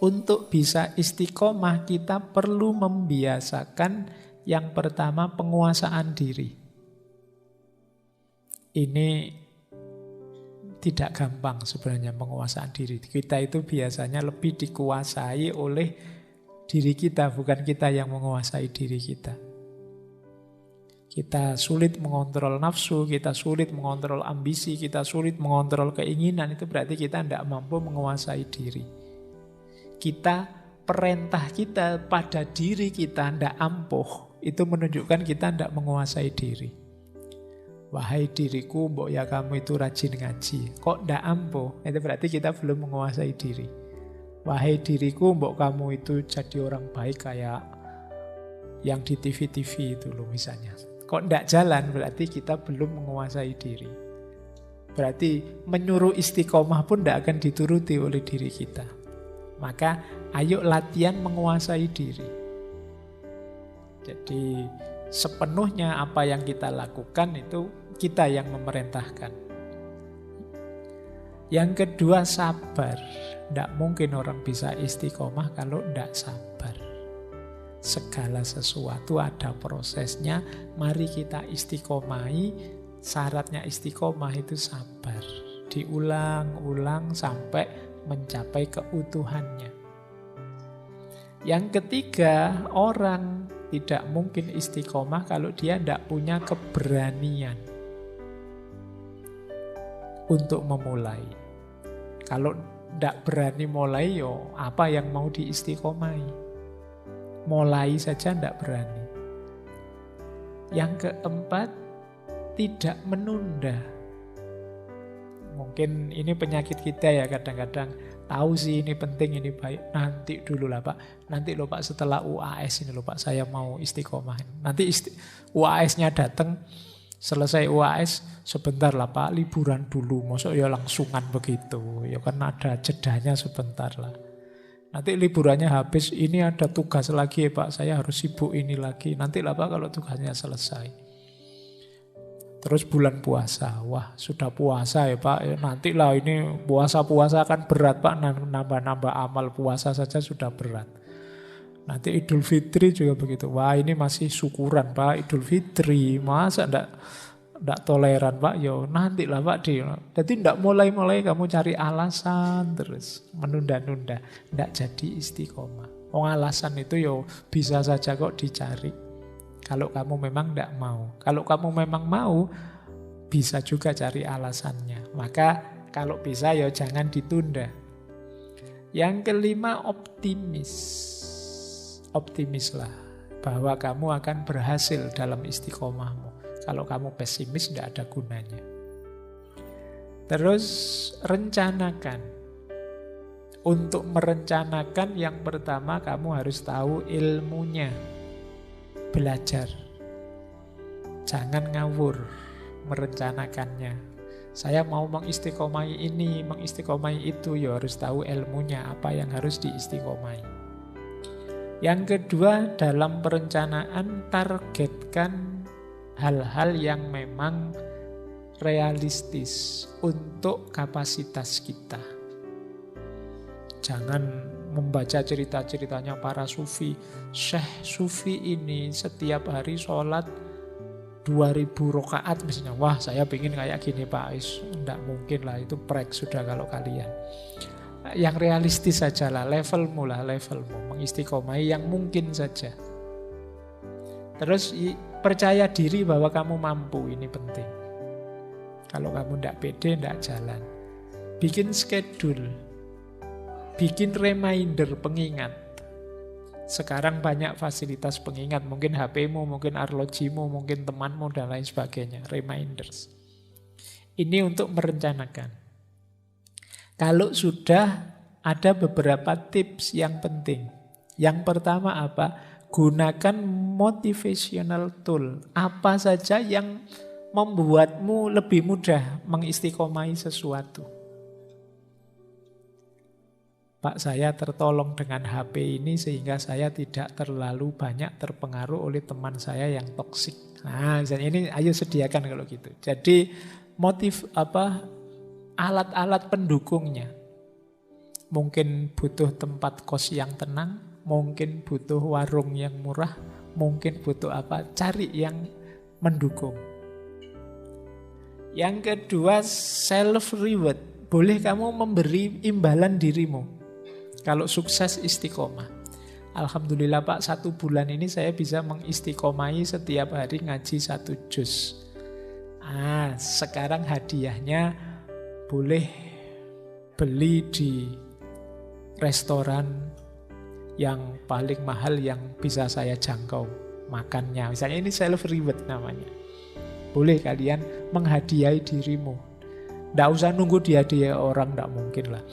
Untuk bisa istiqomah kita perlu membiasakan yang pertama penguasaan diri. Ini tidak gampang sebenarnya penguasaan diri. Kita itu biasanya lebih dikuasai oleh diri kita, bukan kita yang menguasai diri kita. Kita sulit mengontrol nafsu, kita sulit mengontrol ambisi, kita sulit mengontrol keinginan. Itu berarti kita tidak mampu menguasai diri. Perintah kita pada diri kita tidak ampuh. Itu menunjukkan kita tidak menguasai diri. Wahai diriku, mbok ya kamu itu rajin ngaji. Kok tidak ampuh? Itu berarti kita belum menguasai diri. Wahai diriku, mbok kamu itu jadi orang baik kayak yang di TV-TV itu loh misalnya. Kok tidak jalan? Berarti kita belum menguasai diri. Berarti menyuruh istiqomah pun tidak akan dituruti oleh diri kita. Maka ayo latihan menguasai diri. Jadi sepenuhnya apa yang kita lakukan itu kita yang memerintahkan. Yang kedua sabar. Tidak mungkin orang bisa istiqomah kalau tidak sabar. Segala sesuatu ada prosesnya. Mari kita istiqomahi. Syaratnya istiqomah itu sabar. Diulang-ulang sampai mencapai keutuhannya. Yang ketiga, orang tidak mungkin istiqomah kalau dia tidak punya keberanian untuk memulai. Kalau tidak berani mulai, apa yang mau diistiqomahi? Mulai saja tidak berani. Yang keempat, tidak menunda. Mungkin ini penyakit kita ya kadang-kadang. Tahu sih ini penting, ini baik. Nanti dulu lah Pak. Nanti loh Pak setelah UAS ini loh Pak saya mau istiqomah. Nanti UAS-nya datang, selesai UAS sebentar lah Pak, liburan dulu. Maksudnya ya langsungan begitu. Ya kan ada jedanya sebentar lah. Nanti liburannya habis, ini ada tugas lagi ya Pak. Saya harus sibuk ini lagi. Nanti lah Pak kalau tugasnya selesai. Terus bulan puasa, wah sudah puasa ya Pak, ya, nantilah ini puasa-puasa kan berat Pak, nambah-nambah amal puasa saja sudah berat. Nanti Idul Fitri juga begitu, wah ini masih syukuran Pak, Idul Fitri, masa ndak toleran Pak, yo nantilah Pak. Jadi ndak mulai-mulai kamu cari alasan terus, menunda-nunda, ndak jadi istiqomah. Alasan itu yo bisa saja kok dicari. Kalau kamu memang tidak mau. Kalau kamu memang mau, bisa juga cari alasannya. Maka kalau bisa ya jangan ditunda. Yang kelima, optimis. Optimislah bahwa kamu akan berhasil dalam istiqomahmu. Kalau kamu pesimis tidak ada gunanya. Terus rencanakan. Untuk merencanakan yang pertama kamu harus tahu ilmunya. Belajar. Jangan ngawur merencanakannya. Saya mau mengistiqomahi ini, mengistiqomahi itu, ya harus tahu ilmunya, apa yang harus diistiqomahi. Yang kedua, dalam perencanaan targetkan hal-hal yang memang realistis untuk kapasitas kita. Jangan membaca cerita-ceritanya para sufi. Syekh sufi ini setiap hari sholat 2000 rakaat misalnya. Wah saya pengen kayak gini Pak Ais. Tidak mungkin lah, itu prek sudah kalau kalian. Yang realistis saja lah, levelmu. Mengistiqomahi yang mungkin saja. Terus percaya diri bahwa kamu mampu, ini penting. Kalau kamu tidak pede, tidak jalan. Bikin schedule. Bikin reminder, pengingat. Sekarang banyak fasilitas pengingat. Mungkin HP-mu, mungkin arlojimu, mungkin temanmu, dan lain sebagainya. Reminders. Ini untuk merencanakan. Kalau sudah, ada beberapa tips yang penting. Yang pertama apa? Gunakan motivational tool. Apa saja yang membuatmu lebih mudah mengistiqomahi sesuatu. Pak, saya tertolong dengan HP ini sehingga saya tidak terlalu banyak terpengaruh oleh teman saya yang toksik. Nah, misalnya ini ayo sediakan kalau gitu. Jadi alat-alat pendukungnya. Mungkin butuh tempat kos yang tenang, mungkin butuh warung yang murah, mungkin butuh apa, cari yang mendukung. Yang kedua, self reward. Boleh kamu memberi imbalan dirimu. Kalau sukses istiqomah. Alhamdulillah Pak, 1 bulan ini saya bisa mengistiqomahi setiap hari ngaji 1 juz. Sekarang hadiahnya boleh beli di restoran yang paling mahal yang bisa saya jangkau makannya. Misalnya ini self reward namanya. Boleh kalian menghadiahi dirimu. Nggak usah nunggu dihadiahi orang, nggak mungkin lah.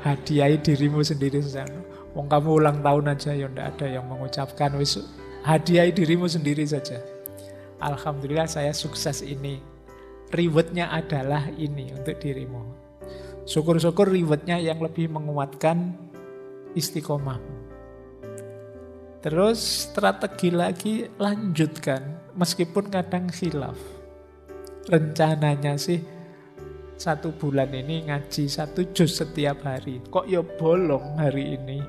Hadiahi dirimu sendiri. Wong kamu ulang tahun aja ya nggak ada yang mengucapkan. Wis hadiahi dirimu sendiri saja. Alhamdulillah saya sukses ini. Rewardnya adalah ini untuk dirimu. Syukur-syukur rewardnya yang lebih menguatkan istiqomah. Terus strategi lagi, lanjutkan meskipun kadang khilaf. Rencananya sih 1 bulan ini ngaji 1 juz setiap hari. Kok ya bolong hari ini?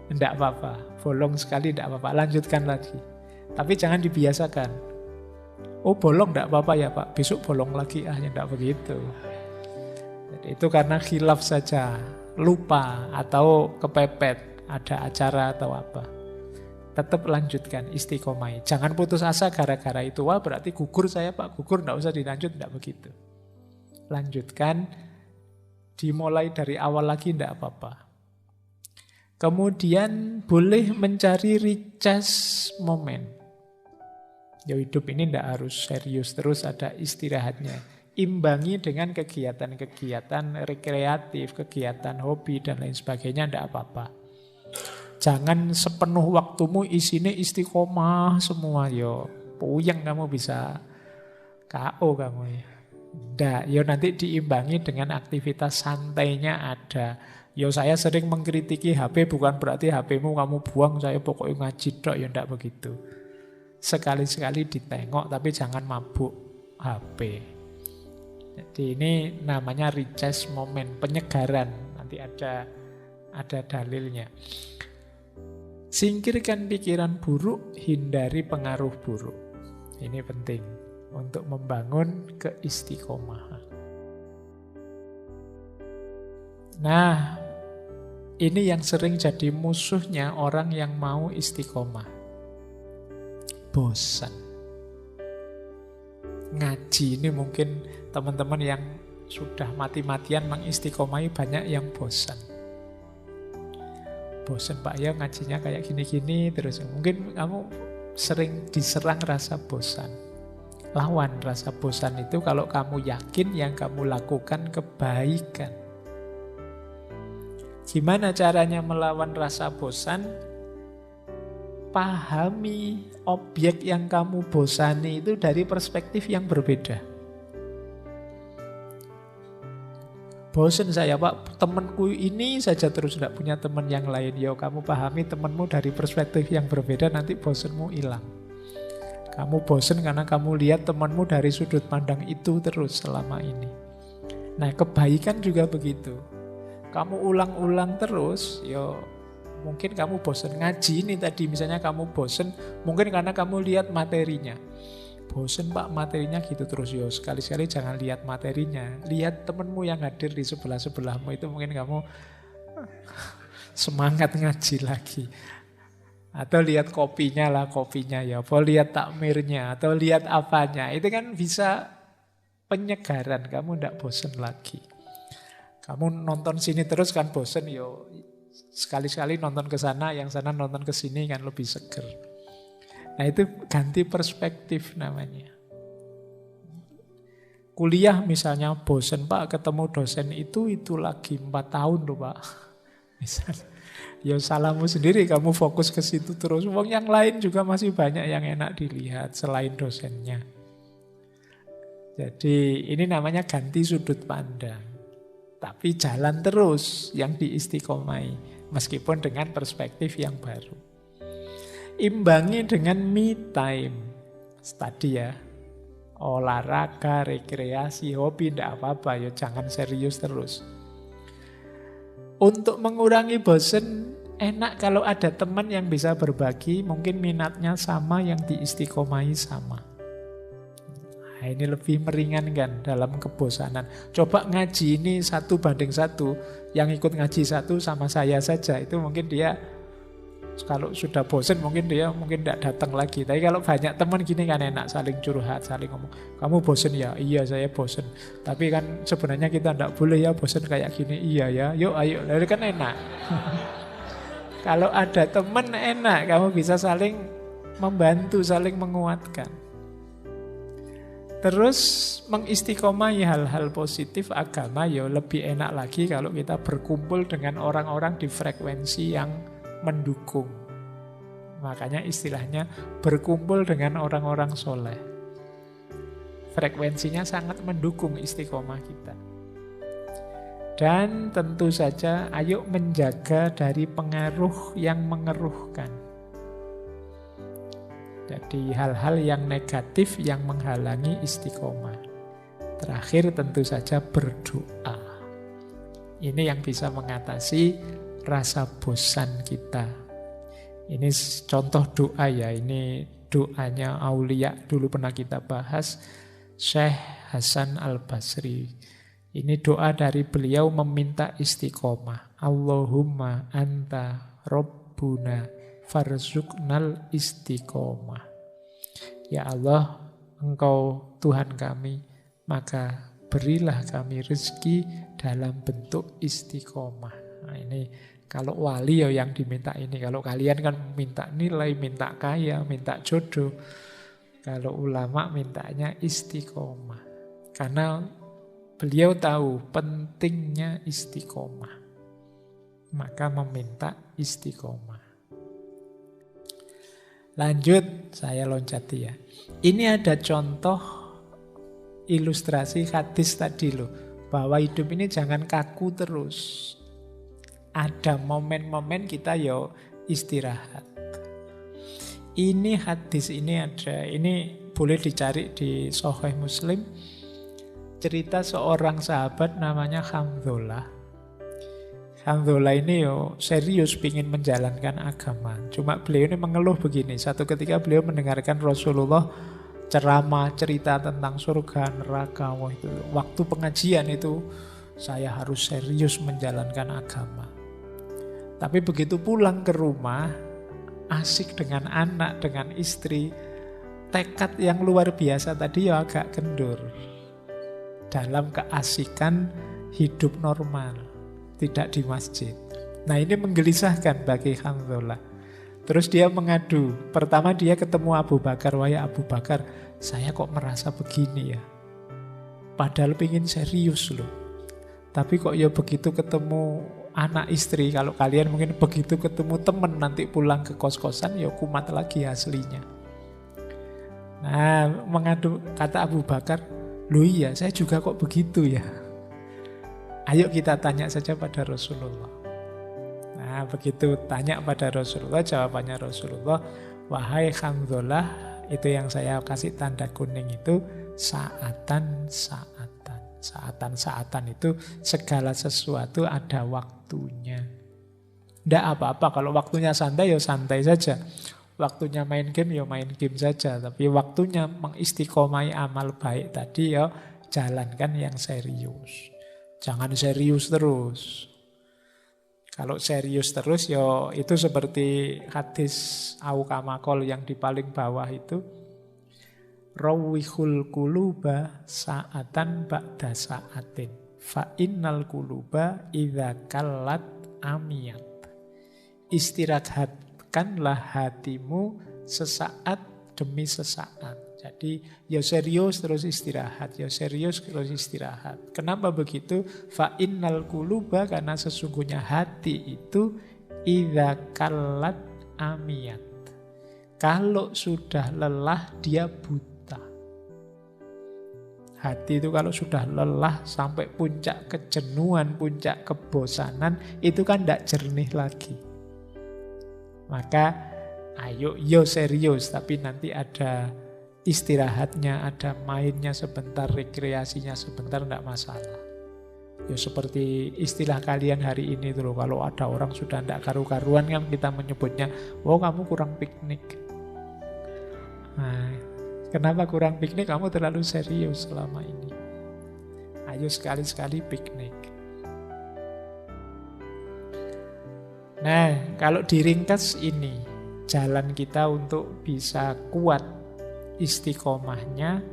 Enggak apa-apa, bolong sekali enggak apa-apa, lanjutkan lagi. Tapi jangan dibiasakan. Oh bolong enggak apa-apa ya Pak, besok bolong lagi ya enggak begitu. Jadi itu karena khilaf saja, lupa atau kepepet, ada acara atau apa. Tetap lanjutkan istiqomah. Jangan putus asa gara-gara itu. Wah berarti gugur saya Pak, gugur enggak usah dilanjut, enggak begitu. Lanjutkan, dimulai dari awal lagi enggak apa-apa. Kemudian boleh mencari recharge moment. Ya hidup ini enggak harus serius terus, ada istirahatnya. Imbangi dengan kegiatan-kegiatan rekreatif, kegiatan hobi dan lain sebagainya, enggak apa-apa. Jangan sepenuh waktumu isinya istiqomah semua, yo puyeng kamu bisa KO kamu ya. Nggak, yo nanti diimbangi dengan aktivitas santainya ada. Yo saya sering mengkritiki HP bukan berarti HPmu kamu buang, saya pokoknya ngaji dok, yo enggak begitu. Sekali-sekali ditengok tapi jangan mabuk HP. Jadi ini namanya recharge moment, penyegaran. Nanti ada dalilnya. Singkirkan pikiran buruk, hindari pengaruh buruk. Ini penting untuk membangun keistiqomahan. Nah, ini yang sering jadi musuhnya orang yang mau istiqomah. Bosan. Ngaji ini mungkin teman-teman yang sudah mati-matian mengistiqomahi banyak yang bosan. Bosan Pak ya ngajinya kayak gini-gini terus. Mungkin kamu sering diserang rasa bosan. Lawan rasa bosan itu kalau kamu yakin yang kamu lakukan kebaikan. Gimana caranya melawan rasa bosan? Pahami objek yang kamu bosani itu dari perspektif yang berbeda. Bosan saya Pak, temanku ini saja terus tidak punya teman yang lain. Ya kamu pahami temanmu dari perspektif yang berbeda, nanti bosanmu hilang. Kamu bosan karena kamu lihat temanmu dari sudut pandang itu terus selama ini. Nah kebaikan juga begitu. Kamu ulang-ulang terus, ya mungkin kamu bosan ngaji ini tadi. Misalnya kamu bosan, mungkin karena kamu lihat materinya. Bosan Pak materinya gitu terus. Yo sekali-sekali jangan lihat materinya. Lihat temenmu yang hadir di sebelah-sebelahmu itu mungkin kamu semangat ngaji lagi. Atau lihat kopinya lah, kopinya ya. Atau lihat takmirnya, atau lihat apanya. Itu kan bisa penyegaran, kamu tidak bosan lagi. Kamu nonton sini terus kan bosan, yo sekali-sekali nonton ke sana, yang sana nonton ke sini kan lebih seger. Nah itu ganti perspektif namanya. Kuliah misalnya bosan Pak ketemu dosen itu lagi 4 tahun loh Pak. Misalnya, ya salahmu sendiri kamu fokus ke situ terus. Wong yang lain juga masih banyak yang enak dilihat selain dosennya. Jadi ini namanya ganti sudut pandang. Tapi jalan terus yang diistiqomai meskipun dengan perspektif yang baru. Imbangi dengan me time. Tadi ya, olahraga, rekreasi, hobi, tidak apa-apa. Ya jangan serius terus. Untuk mengurangi bosen, enak kalau ada teman yang bisa berbagi, mungkin minatnya sama, yang diistiqomahi sama. Nah, ini lebih meringankan dalam kebosanan. Coba ngaji ini 1:1, yang ikut ngaji 1 sama saya saja, itu mungkin dia kalau sudah bosen mungkin dia tidak datang lagi. Tapi kalau banyak teman gini kan enak, saling curhat, saling ngomong. Kamu bosen ya? Iya saya bosen. Tapi kan sebenarnya kita tidak boleh ya bosen kayak gini. Iya ya, yuk ayo. Lalu kan enak. Kalau ada teman enak, kamu bisa saling membantu, saling menguatkan. Terus mengistiqomahi hal-hal positif agama ya lebih enak lagi kalau kita berkumpul dengan orang-orang di frekuensi yang mendukung. Makanya istilahnya berkumpul dengan orang-orang soleh. Frekuensinya sangat mendukung istiqomah kita. Dan tentu saja ayo menjaga dari pengaruh yang mengeruhkan. Jadi hal-hal yang negatif yang menghalangi istiqomah. Terakhir tentu saja berdoa. Ini yang bisa mengatasi rasa bosan kita. Ini contoh doa ya, ini doanya aulia, dulu pernah kita bahas, Syekh Hasan Al-Basri. Ini doa dari beliau meminta istiqomah. Allahumma anta Rabbuna farzuqnal istiqomah. Ya Allah, Engkau Tuhan kami, maka berilah kami rezeki dalam bentuk istiqomah. Nah ini kalau wali ya yang diminta ini. Kalau kalian kan minta nilai, minta kaya, minta jodoh. Kalau ulama mintanya istiqomah. Karena beliau tahu pentingnya istiqomah. Maka meminta istiqomah. Lanjut, saya loncat ya. Ini ada contoh ilustrasi hadis tadi loh. Bahwa hidup ini jangan kaku terus. Ada momen-momen kita yo istirahat. Ini hadis ini ada, ini boleh dicari di Sahih Muslim. Cerita seorang sahabat namanya Hamzullah. Hamzullah ini yo serius ingin menjalankan agama. Cuma beliau ini mengeluh begini. Satu ketika beliau mendengarkan Rasulullah ceramah cerita tentang surga, neraka. Wah itu waktu pengajian itu saya harus serius menjalankan agama. Tapi begitu pulang ke rumah, asik dengan anak, dengan istri, tekad yang luar biasa tadi ya agak kendur. Dalam keasikan hidup normal, tidak di masjid. Nah ini menggelisahkan bagi Hamzullah. Terus dia mengadu. Pertama dia ketemu Abu Bakar. Wahai Abu Bakar, saya kok merasa begini ya. Padahal pengen serius loh. Tapi kok ya begitu ketemu anak istri, kalau kalian mungkin begitu ketemu teman nanti pulang ke kos-kosan ya kumat lagi aslinya. Nah mengadu, kata Abu Bakar, loh iya saya juga kok begitu ya. Ayo kita tanya saja pada Rasulullah. Nah begitu tanya pada Rasulullah, jawabannya Rasulullah, wahai Hamzullah, itu yang saya kasih tanda kuning itu saatan-saatan. Saatan-saatan itu segala sesuatu ada waktunya. Tidak apa-apa kalau waktunya santai ya santai saja. Waktunya main game ya main game saja. Tapi waktunya mengistiqomai amal baik tadi ya jalankan yang serius. Jangan serius terus. Kalau serius terus ya itu seperti hadis Aukamakol yang di paling bawah itu. Rawihul kuluba sa'atan ba'da sa'atin fa innal kuluba idza kallat amiyat. Istirahatkanlah hatimu sesaat demi sesaat. Jadi ya serius terus istirahat, ya serius terus istirahat. Kenapa begitu? Fa innal kuluba, karena sesungguhnya hati itu idza kallat amiyat. Kalau sudah lelah dia buta. Hati itu kalau sudah lelah sampai puncak kejenuhan, puncak kebosanan, itu kan tidak jernih lagi. Maka ayo yo serius, tapi nanti ada istirahatnya, ada mainnya sebentar, rekreasinya sebentar, tidak masalah. Ya seperti istilah kalian hari ini tuh loh, kalau ada orang sudah tidak karu-karuan kan kita menyebutnya, oh kamu kurang piknik. Nah, kenapa kurang piknik? Kamu terlalu serius selama ini. Ayo sekali-sekali piknik. Nah, kalau diringkas ini, jalan kita untuk bisa kuat istiqomahnya,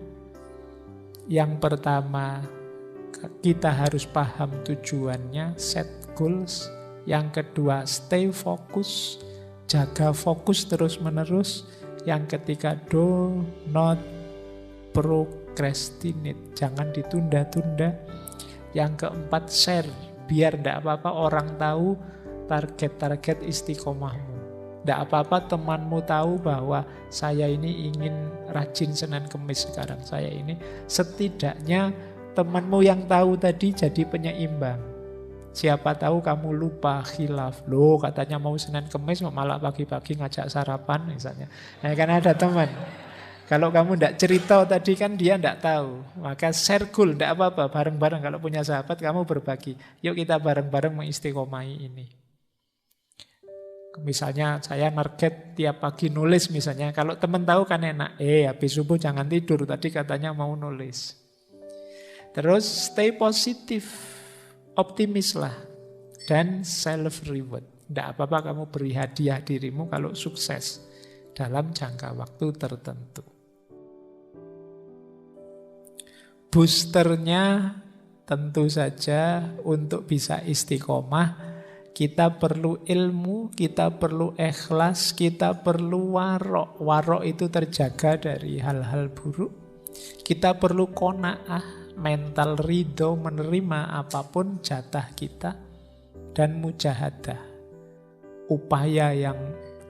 yang pertama kita harus paham tujuannya, set goals. Yang kedua, stay fokus, jaga fokus terus-menerus. Yang ketiga, do not procrastinate, jangan ditunda-tunda. Yang keempat, share, biar tidak apa-apa orang tahu target-target istiqomahmu. Tidak apa-apa temanmu tahu bahwa saya ini ingin rajin Senin Kemis sekarang. Saya ini setidaknya temanmu yang tahu tadi jadi penyeimbang. Siapa tahu kamu lupa khilaf. Loh katanya mau Senin Kemis malah pagi-pagi ngajak sarapan misalnya. Nah kan ada teman. Kalau kamu tidak cerita tadi kan dia tidak tahu. Maka share goal, tidak apa-apa. Bareng-bareng kalau punya sahabat kamu berbagi. Yuk kita bareng-bareng mengistiqomahi ini. Misalnya saya target tiap pagi nulis misalnya. Kalau teman tahu kan enak. Habis subuh jangan tidur. Tadi katanya mau nulis. Terus stay positif. Optimis lah. Dan self reward. Tidak apa-apa kamu beri hadiah dirimu kalau sukses. Dalam jangka waktu tertentu. Boosternya tentu saja untuk bisa istiqomah. Kita perlu ilmu, kita perlu ikhlas, kita perlu warok. Warok itu terjaga dari hal-hal buruk. Kita perlu qanaah, mental ridho, menerima apapun jatah kita. Dan mujahadah, upaya yang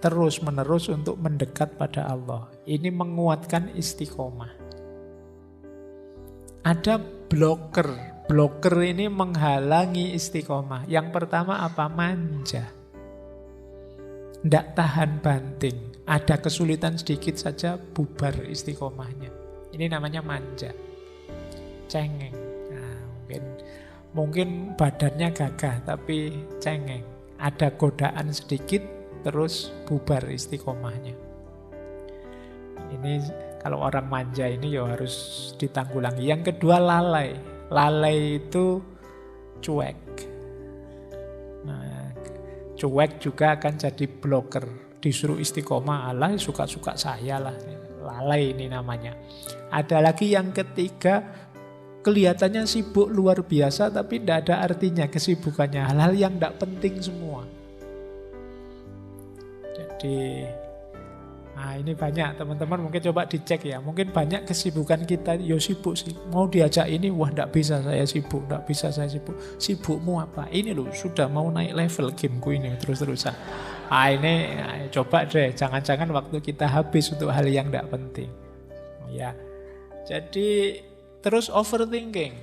terus-menerus untuk mendekat pada Allah. Ini menguatkan istiqomah. Ada blocker. Blocker ini menghalangi istiqomah. Yang pertama apa? Manja. Tidak tahan banting. Ada kesulitan sedikit saja bubar istiqomahnya. Ini namanya manja. Cengeng. Nah, mungkin badannya gagah tapi cengeng. Ada godaan sedikit terus bubar istiqomahnya. Ini kalau orang manja ini ya harus ditanggulangi. Yang kedua lalai. Lalai itu cuek. Nah, cuek juga akan jadi blocker. Disuruh istiqomah, Allah suka-suka saya lah. Lalai ini namanya. Ada lagi yang ketiga, kelihatannya sibuk luar biasa tapi tidak ada artinya kesibukannya. Hal-hal yang tidak penting semua. Jadi nah ini banyak teman-teman mungkin coba dicek ya. Mungkin banyak kesibukan kita, yo sibuk sih. Mau diajak ini, wah tidak bisa saya sibuk, tidak bisa saya sibuk. Sibukmu apa? Ini loh sudah mau naik level gameku ini terus-terusan. Ini coba deh, jangan-jangan waktu kita habis untuk hal yang tidak penting. Ya, jadi terus overthinking.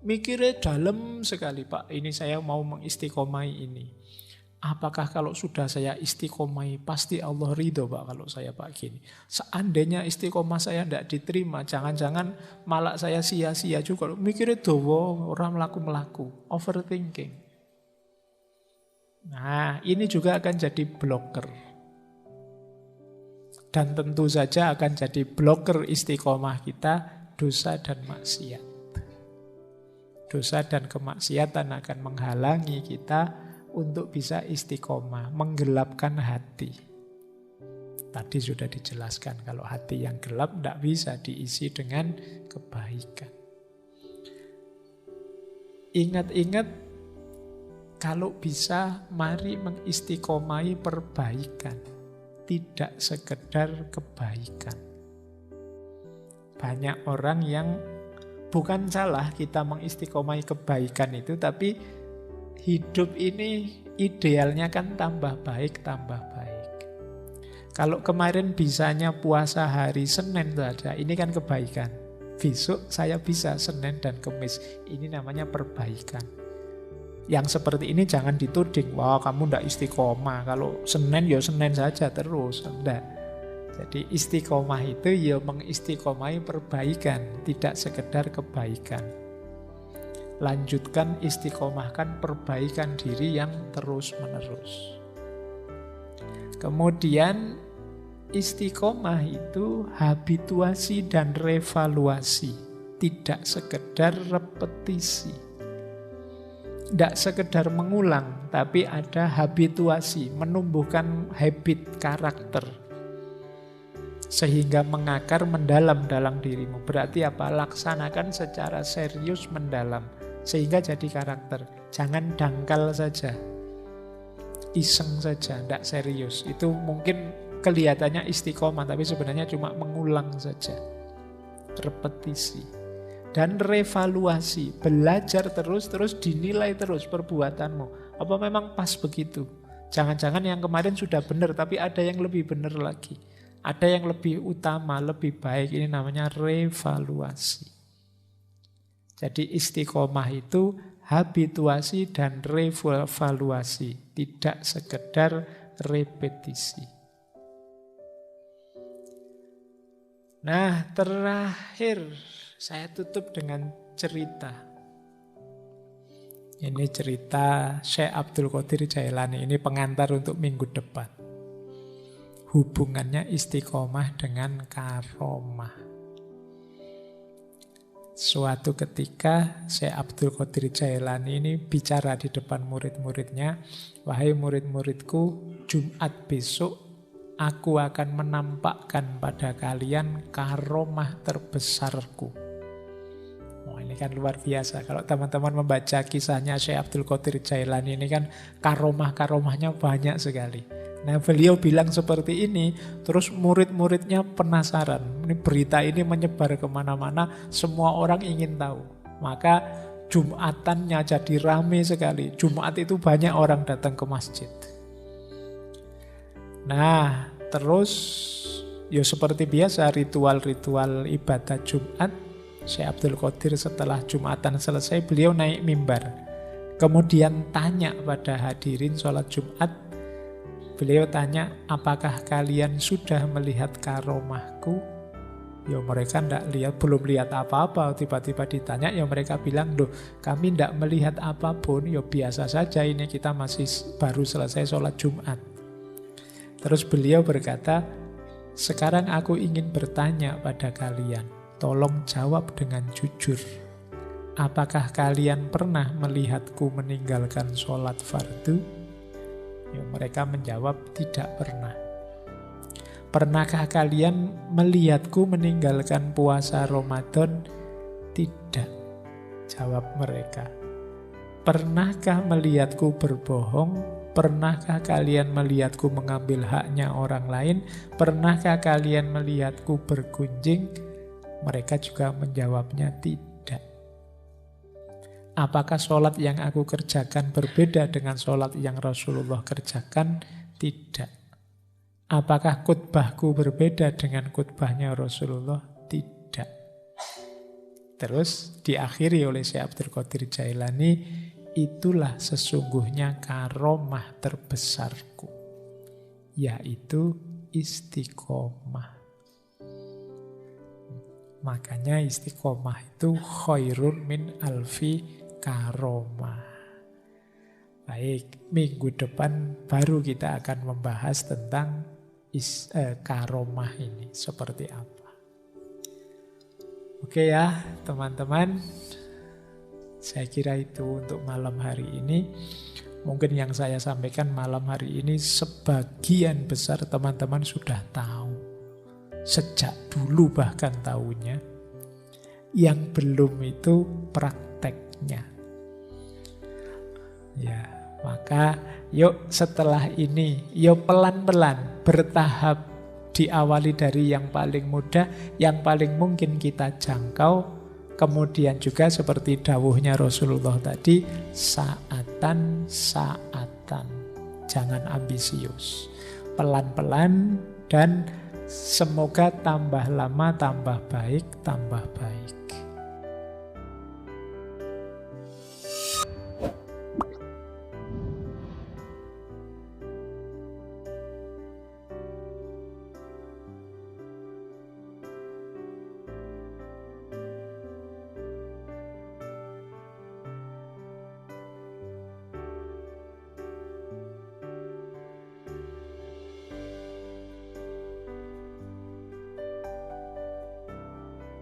Mikirnya dalam sekali Pak, ini saya mau mengistiqomai ini. Apakah kalau sudah saya istiqomah pasti Allah ridho Pak kalau saya Pak gini. Seandainya istiqomah saya tidak diterima, jangan-jangan malah saya sia-sia juga. Mikirnya dowo, orang melaku-melaku. Overthinking. Nah ini juga akan jadi blocker. Dan tentu saja akan jadi blocker istiqomah kita, dosa dan maksiat. Dosa dan kemaksiatan akan menghalangi kita untuk bisa istiqomah, menggelapkan hati. Tadi sudah dijelaskan, kalau hati yang gelap tidak bisa diisi dengan kebaikan. Ingat-ingat, kalau bisa, mari mengistiqomahi perbaikan, tidak sekedar kebaikan. Banyak orang yang bukan salah kita mengistiqomahi kebaikan itu, tapi hidup ini idealnya kan tambah baik, tambah baik. Kalau kemarin bisanya puasa hari Senin saja, ini kan kebaikan. Besok saya bisa Senin dan Kamis, ini namanya perbaikan. Yang seperti ini jangan dituding, wah kamu ndak istiqomah, kalau Senin ya Senin saja terus, enggak. Jadi istiqomah itu ya mengistiqomahi perbaikan, tidak sekedar kebaikan. lanjutkan, istiqomahkan perbaikan diri yang terus-menerus. Kemudian istiqomah itu habituasi dan revaluasi, tidak sekedar repetisi. Tidak sekedar mengulang, tapi ada habituasi, menumbuhkan habit karakter. Sehingga mengakar mendalam dalam dirimu. Berarti apa? Laksanakan secara serius mendalam. Sehingga jadi karakter. Jangan dangkal saja. Iseng saja, tidak serius. Itu mungkin kelihatannya istiqomah, tapi sebenarnya cuma mengulang saja. Repetisi. Dan revaluasi. Belajar terus dinilai terus perbuatanmu. Apa memang pas begitu? Jangan-jangan yang kemarin sudah benar, tapi ada yang lebih benar lagi. Ada yang lebih utama, lebih baik. Ini namanya revaluasi. Jadi istiqomah itu habituasi dan revaluasi, tidak sekedar repetisi. Nah, terakhir saya tutup dengan cerita. Ini cerita Syekh Abdul Qadir Jailani. Ini pengantar untuk minggu depan. Hubungannya istiqomah dengan karomah. Suatu ketika Syekh Abdul Qadir Jailani ini bicara di depan murid-muridnya, "Wahai murid-muridku, Jumat besok aku akan menampakkan pada kalian karomah terbesarku." Oh, ini kan luar biasa. Kalau teman-teman membaca kisahnya Syekh Abdul Qadir Jailani ini kan karomah-karomahnya banyak sekali. Nah, beliau bilang seperti ini, terus murid-muridnya penasaran. Ini berita ini menyebar kemana-mana, semua orang ingin tahu. Maka Jumatannya jadi rame sekali. Jumat itu banyak orang datang ke masjid. Nah, terus ya seperti biasa ritual-ritual ibadah Jumat. Syekh Abdul Qadir setelah Jumatan selesai, beliau naik mimbar. Kemudian tanya pada hadirin sholat Jumat. Beliau tanya, apakah kalian sudah melihat karomahku? Ya mereka belum lihat apa-apa. Tiba-tiba ditanya, ya mereka bilang, loh kami tidak melihat apapun. Ya biasa saja, ini kita masih baru selesai sholat Jumat. Terus beliau berkata, sekarang aku ingin bertanya pada kalian. Tolong jawab dengan jujur. Apakah kalian pernah melihatku meninggalkan sholat fardu? Ya, mereka menjawab tidak pernah. Pernahkah kalian melihatku meninggalkan puasa Ramadan? Tidak, jawab mereka. Pernahkah melihatku berbohong? Pernahkah kalian melihatku mengambil haknya orang lain? Pernahkah kalian melihatku bergunjing? Mereka juga menjawabnya tidak. Apakah sholat yang aku kerjakan berbeda dengan sholat yang Rasulullah kerjakan? Tidak. Apakah khutbahku berbeda dengan khutbahnya Rasulullah? Tidak. Terus diakhiri oleh Syekh Abdul Qadir Jailani, itulah sesungguhnya karomah terbesarku, yaitu istiqomah. Makanya istiqomah itu khairun min alfi karomah. Baik, minggu depan baru kita akan membahas tentang karomah ini seperti apa. Oke ya teman-teman, saya kira itu untuk malam hari ini. Mungkin yang saya sampaikan malam hari ini sebagian besar teman-teman sudah tahu. Sejak dulu bahkan tahunya. Yang belum itu prakteknya. Ya, maka yuk setelah ini, yuk pelan-pelan, bertahap, diawali dari yang paling mudah, yang paling mungkin kita jangkau, kemudian juga seperti dawuhnya Rasulullah tadi, saatan, jangan ambisius, pelan-pelan dan semoga tambah lama tambah baik, tambah baik.